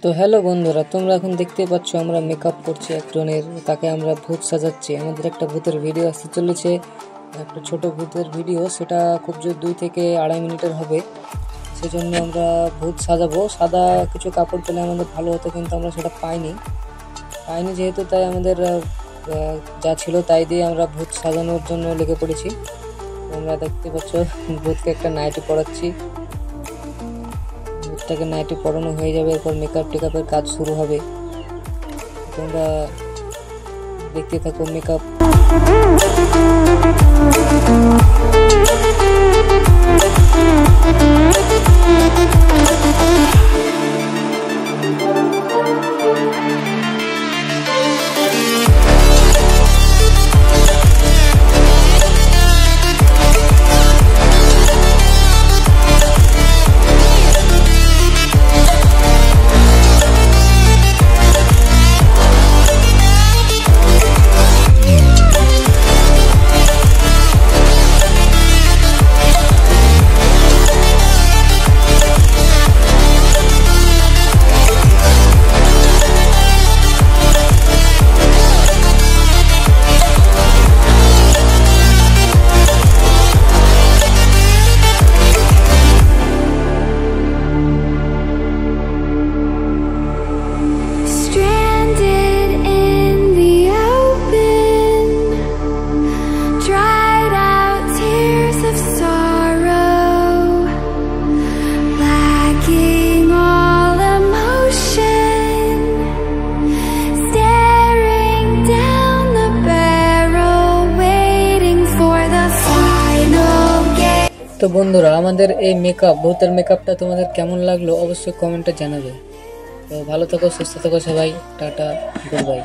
তো হ্যালো বন্ধুরা, তোমরা এখন দেখতে পাচ্ছ আমরা মেকআপ করছি একজনের, তাকে আমরা ভূত সাজাচ্ছি। আমাদের একটা ভূতের ভিডিও আসতে চলেছে, একটা ছোট ভূতের ভিডিও, সেটা খুব জোর 2 থেকে 2.5 মিনিটের হবে। সেজন্য আমরা ভূত সাজাবো। সাদা কিছু কাপড় পেলে আমাদের ভালো হতো, কিন্তু আমরা সেটা পাইনি যেহেতু, তাই আমাদের যা ছিল তাই দিয়ে আমরা ভূত সাজানোর জন্য লেগে পড়েছি। তোমরা দেখতে পাচ্ছ ভূতকে একটা নাইটি পরাচ্ছি। ভূতটাকে নাইটি পরানো হয়ে যাবে, এরপর মেকআপ টেকআপের কাজ শুরু হবে। তোমরা দেখতে থাকো মেকআপ। তো বন্ধুরা, আমাদের এই ভূতের মেকআপটা তোমাদের কেমন লাগলো অবশ্যই কমেন্টে জানাবে। তো ভালো থাকো, সুস্থ থাকো সবাই। Tata, good bye.